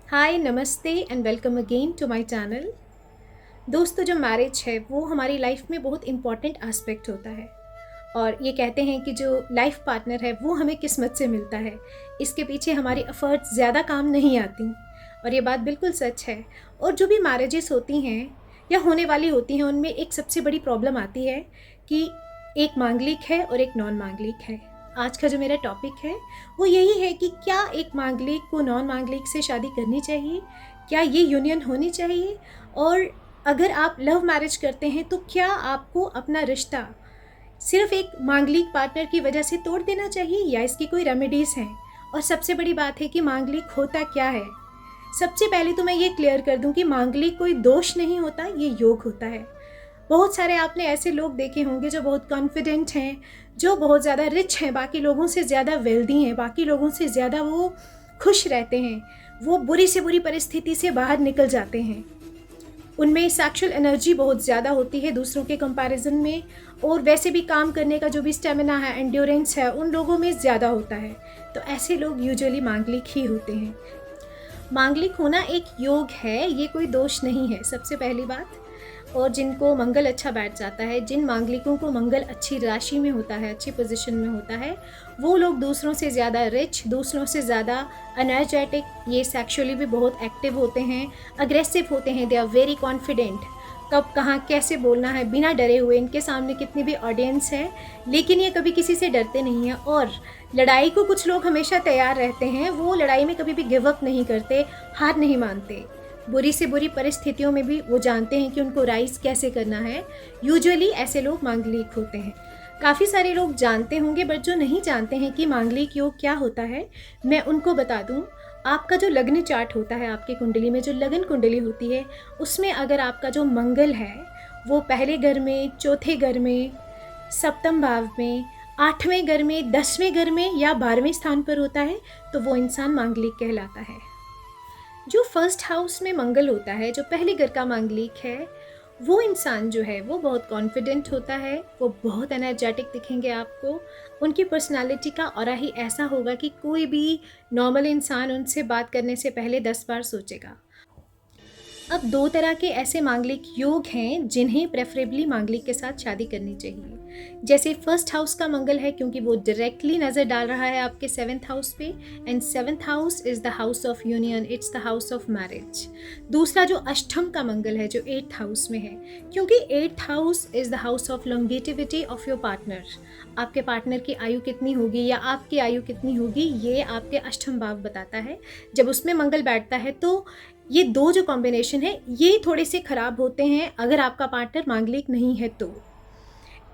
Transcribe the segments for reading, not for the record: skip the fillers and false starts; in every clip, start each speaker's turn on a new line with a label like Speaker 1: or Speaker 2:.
Speaker 1: हाय नमस्ते and welcome again to my channel. दोस्तों, जो मैरिज है वो हमारी लाइफ में बहुत इम्पॉर्टेंट एस्पेक्ट होता है। और ये कहते हैं कि जो लाइफ पार्टनर है वो हमें किस्मत से मिलता है, इसके पीछे हमारी एफर्ट्स ज़्यादा काम नहीं आती। और ये बात बिल्कुल सच है। और जो भी मैरिजेस होती हैं या होने वाली होती हैं उनमें एक सबसे बड़ी प्रॉब्लम आती है कि एक मांगलिक है और एक नॉन मांगलिक है। आज का जो मेरा टॉपिक है वो यही है कि क्या एक मांगलिक को नॉन मांगलिक से शादी करनी चाहिए, क्या ये यूनियन होनी चाहिए, और अगर आप लव मैरिज करते हैं तो क्या आपको अपना रिश्ता सिर्फ एक मांगलिक पार्टनर की वजह से तोड़ देना चाहिए या इसकी कोई रेमेडीज़ हैं। और सबसे बड़ी बात है कि मांगलिक होता क्या है। सबसे पहले तो मैं ये क्लियर कर दूं कि मांगलिक कोई दोष नहीं होता, ये योग होता है। बहुत सारे आपने ऐसे लोग देखे होंगे जो बहुत कॉन्फिडेंट हैं, जो बहुत ज़्यादा रिच हैं, बाकी लोगों से ज़्यादा वेल्दी हैं, बाकी लोगों से ज़्यादा वो खुश रहते हैं, वो बुरी से बुरी परिस्थिति से बाहर निकल जाते हैं। उनमें सेक्सुअल एनर्जी बहुत ज़्यादा होती है दूसरों के कंपैरिजन में, और वैसे भी काम करने का जो भी स्टेमिना है, एंड्योरेंस है, उन लोगों में ज़्यादा होता है। तो ऐसे लोग यूजुअली मांगलिक ही होते हैं। मांगलिक होना एक योग है, ये कोई दोष नहीं है, सबसे पहली बात। और जिनको मंगल अच्छा बैठ जाता है, जिन मांगलिकों को मंगल अच्छी राशि में होता है, अच्छी पोजीशन में होता है, वो लोग दूसरों से ज़्यादा रिच, दूसरों से ज़्यादा एनर्जेटिक, ये सेक्सुअली भी बहुत एक्टिव होते हैं, अग्रेसिव होते हैं, दे आर वेरी कॉन्फिडेंट। कब कहाँ कैसे बोलना है बिना डरे हुए, इनके सामने कितनी भी ऑडियंस है लेकिन ये कभी किसी से डरते नहीं हैं। और लड़ाई को कुछ लोग हमेशा तैयार रहते हैं, वो लड़ाई में कभी भी गिव अप नहीं करते, हार नहीं मानते। बुरी से बुरी परिस्थितियों में भी वो जानते हैं कि उनको राइज कैसे करना है। यूजुअली ऐसे लोग मांगलिक होते हैं। काफ़ी सारे लोग जानते होंगे, बट जो नहीं जानते हैं कि मांगलिक योग क्या होता है, मैं उनको बता दूं। आपका जो लग्न चार्ट होता है, आपकी कुंडली में जो लगन कुंडली होती है, उसमें अगर आपका जो मंगल है वो पहले घर में, चौथे घर में, सप्तम भाव में, आठवें घर में, 10वें घर में या 12वें स्थान पर होता है, तो वो इंसान मांगलिक कहलाता है। जो फर्स्ट हाउस में मंगल होता है, जो पहले घर का मांगलिक है, वो इंसान जो है वो बहुत कॉन्फिडेंट होता है, वो बहुत एनर्जेटिक दिखेंगे आपको। उनकी पर्सनालिटी का ऑरा ही ऐसा होगा कि कोई भी नॉर्मल इंसान उनसे बात करने से पहले 10 बार सोचेगा। अब दो तरह के ऐसे मांगलिक योग हैं जिन्हें प्रेफरेबली मांगलिक के साथ शादी करनी चाहिए। जैसे फर्स्ट हाउस का मंगल है, क्योंकि वो डायरेक्टली नज़र डाल रहा है आपके 7th हाउस पे, and 7th house is the house of union, it's the house of marriage. दूसरा जो अष्टम का मंगल है, जो 8th हाउस में है, क्योंकि 8th house is the house of longevity of your partner. आपके पार्टनर की आयु कितनी होगी या आपकी आयु कितनी होगी, ये आपके अष्टम भाव बताता है। जब उसमें मंगल बैठता है तो ये दो जो कॉम्बिनेशन है ये थोड़े से ख़राब होते हैं अगर आपका पार्टनर मांगलिक नहीं है तो।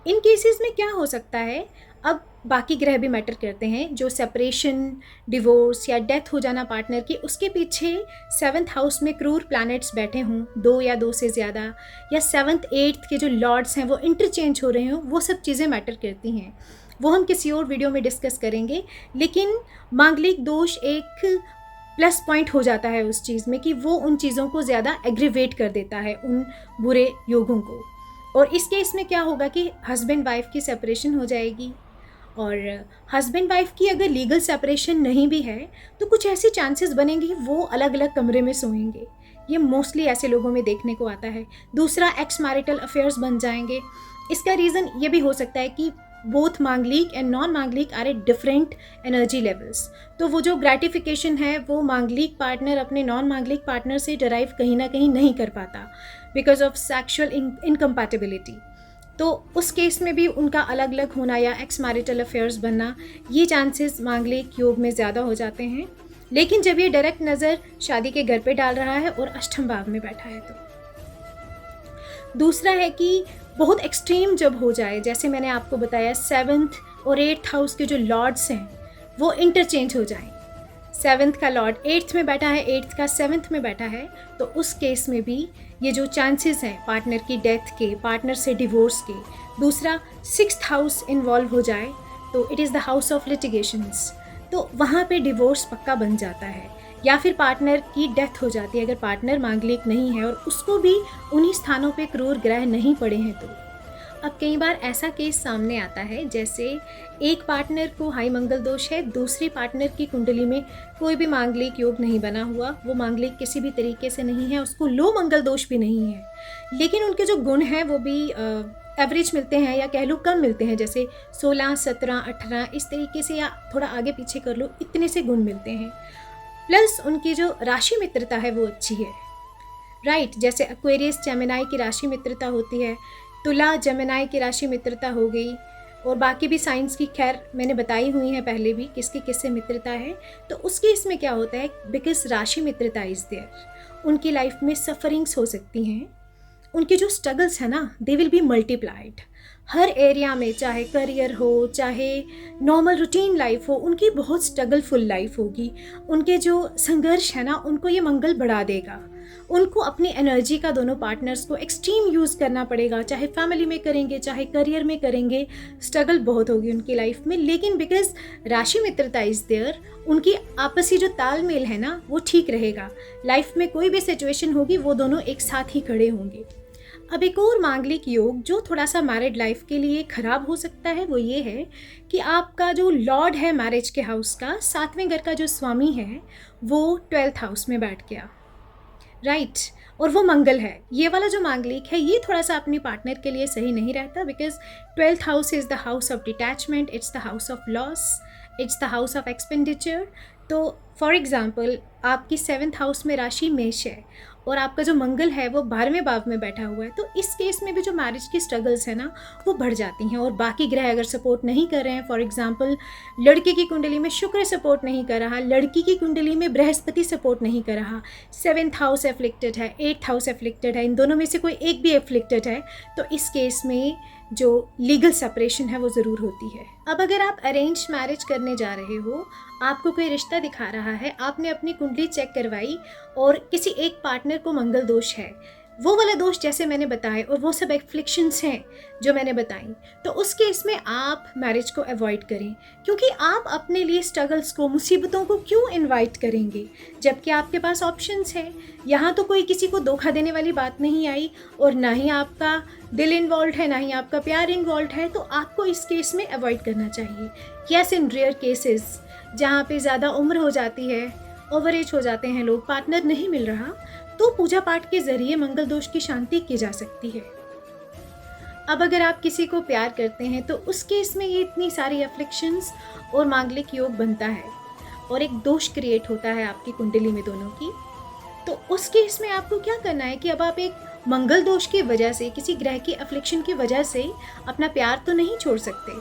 Speaker 1: इन केसेस में क्या हो सकता है, अब बाकी ग्रह भी मैटर करते हैं। जो सेपरेशन, डिवोर्स या डेथ हो जाना पार्टनर की, उसके पीछे 7th हाउस में क्रूर प्लैनेट्स बैठे हों, 2 या 2 से ज़्यादा, या 7th 8th के जो लॉर्ड्स हैं वो इंटरचेंज हो रहे हों, वो सब चीज़ें मैटर करती हैं। वो हम किसी और वीडियो में डिस्कस करेंगे। लेकिन मांगलिक दोष एक प्लस पॉइंट हो जाता है उस चीज़ में कि वो उन चीज़ों को ज़्यादा एग्रीवेट कर देता है, उन बुरे योगों को। और इस केस में क्या होगा कि हस्बैंड वाइफ की सेपरेशन हो जाएगी। और हस्बैंड वाइफ की अगर लीगल सेपरेशन नहीं भी है तो कुछ ऐसे चांसेस बनेंगे वो अलग अलग कमरे में सोएंगे। ये मोस्टली ऐसे लोगों में देखने को आता है। दूसरा, एक्स मैरिटल अफेयर्स बन जाएंगे। इसका रीज़न ये भी हो सकता है कि both manglik and non manglik are at different energy levels. तो वो जो ग्रेटिफिकेशन है वो मांगलिक पार्टनर अपने नॉन मांगलिक पार्टनर से डराइव कहीं ना कहीं नहीं कर पाता बिकॉज ऑफ सेक्शुअल इनकम्पैटिबिलिटी। तो उस केस में भी उनका अलग अलग होना या एक्स मैरिटल अफेयर्स बनना, ये चांसेस मांगलिक योग में ज़्यादा हो जाते हैं। लेकिन जब ये डायरेक्ट नज़र शादी के घर पे डाल रहा है और अष्टम भाव में बैठा है तो। दूसरा है कि बहुत एक्सट्रीम जब हो जाए, जैसे मैंने आपको बताया 7th और 8th हाउस के जो लॉर्ड्स हैं वो इंटरचेंज हो जाएं। 7th का लॉर्ड 8th में बैठा है, 8th का 7th में बैठा है, तो उस केस में भी ये जो चांसेस हैं पार्टनर की डेथ के, पार्टनर से डिवोर्स के। दूसरा, 6th हाउस इन्वॉल्व हो जाए तो it is the house of litigations, तो वहाँ पे डिवोर्स पक्का बन जाता है। या फिर पार्टनर की डेथ हो जाती है अगर पार्टनर मांगलिक नहीं है और उसको भी उन्हीं स्थानों पे क्रूर ग्रह नहीं पड़े हैं तो। अब कई बार ऐसा केस सामने आता है, जैसे एक पार्टनर को हाई मंगल दोष है, दूसरी पार्टनर की कुंडली में कोई भी मांगलिक योग नहीं बना हुआ, वो मांगलिक किसी भी तरीके से नहीं है, उसको लो मंगल दोष भी नहीं है, लेकिन उनके जो गुण हैं वो भी एवरेज मिलते हैं, या कह लो कम मिलते हैं, जैसे 16, 17, 18 इस तरीके से, या थोड़ा आगे पीछे कर लो, इतने से गुण मिलते हैं। प्लस उनकी जो राशि मित्रता है वो अच्छी है, राइट। जैसे एक्वेरियस जेमिनाई की राशि मित्रता होती है, तुला जेमिनाई की राशि मित्रता हो गई, और बाकी भी साइंस की खैर मैंने बताई हुई है पहले भी किसकी किससे मित्रता है। तो उसके इसमें क्या होता है, बिकॉज राशि मित्रता इज देयर, उनकी लाइफ में सफरिंग्स हो सकती हैं, उनके जो स्ट्रगल्स है ना they will be multiplied her area में, चाहे करियर हो, चाहे नॉर्मल रूटीन लाइफ हो, उनकी बहुत स्ट्रगलफुल लाइफ होगी। उनके जो संघर्ष है ना उनको ये मंगल बढ़ा देगा, उनको अपनी एनर्जी का दोनों पार्टनर्स को एक्सट्रीम यूज़ करना पड़ेगा, चाहे फैमिली में करेंगे चाहे करियर में करेंगे, स्ट्रगल बहुत होगी उनकी लाइफ में। लेकिन बिकॉज राशि मित्रता इज देयर, उनकी आपसी जो तालमेल है ना वो ठीक रहेगा, लाइफ में कोई भी सिचुएशन होगी वो दोनों एक साथ ही खड़े होंगे। अब एक और मांगलिक योग जो थोड़ा सा मैरिड लाइफ के लिए ख़राब हो सकता है वो ये है कि आपका जो लॉर्ड है मैरिज के हाउस का, 7वें घर का जो स्वामी है वो 12th हाउस में बैठ गया, राइट और वो मंगल है। ये वाला जो मांगलिक है ये थोड़ा सा अपने पार्टनर के लिए सही नहीं रहता, because 12th house is the house of detachment, it's the house of loss, it's the house of expenditure. तो फॉर एग्जाम्पल आपकी 7th हाउस में राशि मेष है और आपका जो मंगल है वो 12वें भाव में बैठा हुआ है, तो इस केस में भी जो मैरिज की स्ट्रगल्स है ना वो बढ़ जाती हैं। और बाकी ग्रह अगर सपोर्ट नहीं कर रहे हैं, फॉर एग्जांपल लड़के की कुंडली में शुक्र सपोर्ट नहीं कर रहा, लड़की की कुंडली में बृहस्पति सपोर्ट नहीं कर रहा, 7th हाउस एफ्लिक्टेड है, 8th हाउस एफ्लिक्टेड है, इन दोनों में से कोई एक भी एफ्लिक्टेड है, तो इस केस में जो लीगल सेपरेशन है वो ज़रूर होती है। अब अगर आप अरेंज मैरिज करने जा रहे हो, आपको कोई रिश्ता दिखा रहा है, आपने अपनी कुंडली चेक करवाई और किसी एक पार्टनर को मंगल दोष है, वो वाला दोष जैसे मैंने बताए और वो सब एफ्लिक्शंस हैं जो मैंने बताई, तो उस केस में आप मैरिज को अवॉइड करें, क्योंकि आप अपने लिए स्ट्रगल्स को, मुसीबतों को क्यों इनवाइट करेंगे जबकि आपके पास ऑप्शंस हैं। यहाँ तो कोई किसी को धोखा देने वाली बात नहीं आई और ना ही आपका दिल इन्वॉल्व है, ना ही आपका प्यार इन्वॉल्व है, तो आपको इस केस में अवॉइड करना चाहिए। यस, इन रेयर केसेस जहाँ पे ज़्यादा उम्र हो जाती है, ओवर एज हो जाते हैं लोग, पार्टनर नहीं मिल रहा, तो पूजा पाठ के ज़रिए मंगल दोष की शांति की जा सकती है। अब अगर आप किसी को प्यार करते हैं तो उस केस में ये इतनी सारी एफ्लिक्शंस और मांगलिक योग बनता है और एक दोष क्रिएट होता है आपकी कुंडली में दोनों की। तो उस केस में आपको क्या करना है कि अब आप एक मंगल दोष की वजह से, किसी ग्रह की एफ्लिक्शन की वजह से अपना प्यार तो नहीं छोड़ सकते,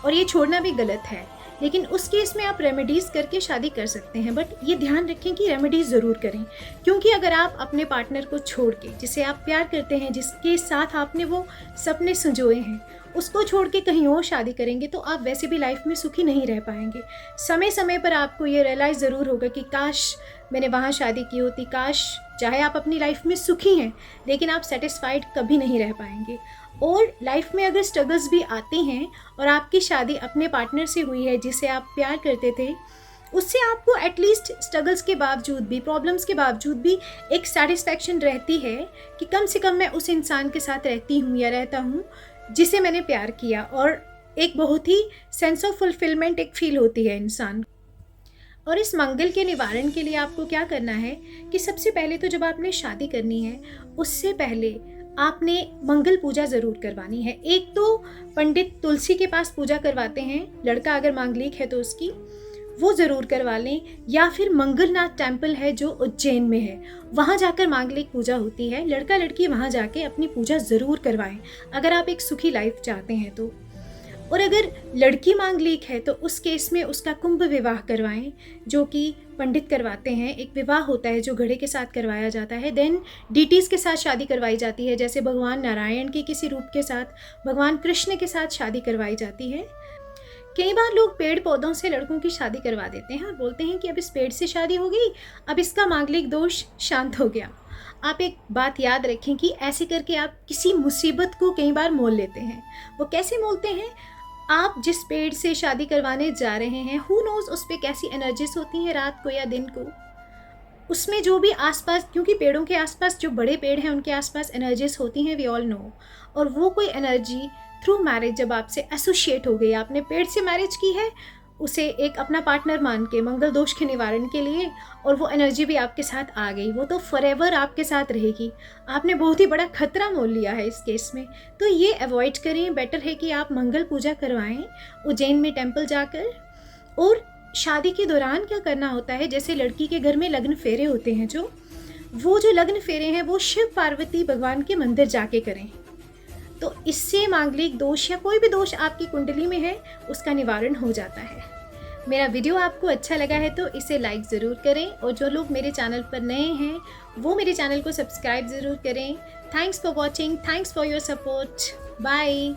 Speaker 1: और ये छोड़ना भी गलत है, लेकिन उस केस में आप रेमेडीज़ करके शादी कर सकते हैं। बट ये ध्यान रखें कि रेमेडीज़ ज़रूर करें, क्योंकि अगर आप अपने पार्टनर को छोड़ के, जिसे आप प्यार करते हैं, जिसके साथ आपने वो सपने संजोए हैं, उसको छोड़ के कहीं और शादी करेंगे तो आप वैसे भी लाइफ में सुखी नहीं रह पाएंगे। समय समय पर आपको ये रियलाइज़ ज़रूर होगा कि काश मैंने वहाँ शादी की होती, काश, चाहे आप अपनी लाइफ में सुखी हैं लेकिन आप सेटिस्फाइड कभी नहीं रह पाएंगे। और लाइफ में अगर स्ट्रगल्स भी आते हैं और आपकी शादी अपने पार्टनर से हुई है जिसे आप प्यार करते थे, उससे आपको एटलीस्ट स्ट्रगल्स के बावजूद भी, प्रॉब्लम्स के बावजूद भी एक सेटिस्फैक्शन रहती है कि कम से कम मैं उस इंसान के साथ रहती हूँ या रहता हूँ जिसे मैंने प्यार किया, और एक बहुत ही सेंस ऑफ फुलफिलमेंट एक फील होती है इंसान। और इस मंगल के निवारण के लिए आपको क्या करना है कि सबसे पहले तो जब आपने शादी करनी है उससे पहले आपने मंगल पूजा ज़रूर करवानी है। एक तो पंडित तुलसी के पास पूजा करवाते हैं, लड़का अगर मांगलिक है तो उसकी वो ज़रूर करवा लें, या फिर मंगलनाथ टेम्पल है जो उज्जैन में है, वहाँ जाकर मांगलिक पूजा होती है। लड़का लड़की वहाँ जाके अपनी पूजा ज़रूर करवाएं अगर आप एक सुखी लाइफ चाहते हैं तो। और अगर लड़की मांगलिक है तो उस केस में उसका कुंभ विवाह करवाएं, जो कि पंडित करवाते हैं। एक विवाह होता है जो घड़े के साथ करवाया जाता है, देन डीटीज़ के साथ शादी करवाई जाती है, जैसे भगवान नारायण के किसी रूप के साथ, भगवान कृष्ण के साथ शादी करवाई जाती है। कई बार लोग पेड़ पौधों से लड़कों की शादी करवा देते हैं और बोलते हैं कि अब इस पेड़ से शादी हो गई, अब इसका मांगलिक दोष शांत हो गया। आप एक बात याद रखें कि ऐसे करके आप किसी मुसीबत को कई बार मोल लेते हैं। वो कैसे मोलते हैं? आप जिस पेड़ से शादी करवाने जा रहे हैं, हु नोज उस पे कैसी एनर्जीज होती हैं रात को या दिन को, उसमें जो भी आसपास, क्योंकि पेड़ों के आसपास जो बड़े पेड़ हैं उनके आसपास एनर्जीज होती हैं, वी ऑल नो। और वो कोई एनर्जी थ्रू मैरिज जब आपसे एसोसिएट हो गई, आपने पेड़ से मैरिज की है उसे एक अपना पार्टनर मान के मंगल दोष के निवारण के लिए, और वो एनर्जी भी आपके साथ आ गई, वो तो फॉरएवर आपके साथ रहेगी। आपने बहुत ही बड़ा खतरा मोल लिया है इस केस में। तो ये अवॉइड करें, बेटर है कि आप मंगल पूजा करवाएं उज्जैन में टेम्पल जाकर। और शादी के दौरान क्या करना होता है, जैसे लड़की के घर में लग्न फेरे होते हैं, वो जो लग्न फेरे हैं वो शिव पार्वती भगवान के मंदिर जाके करें। तो इससे मांगलिक दोष या कोई भी दोष आपकी कुंडली में है उसका निवारण हो जाता है। मेरा वीडियो आपको अच्छा लगा है तो इसे लाइक ज़रूर करें, और जो लोग मेरे चैनल पर नए हैं वो मेरे चैनल को सब्सक्राइब ज़रूर करें। Thanks for watching, thanks for your support, bye.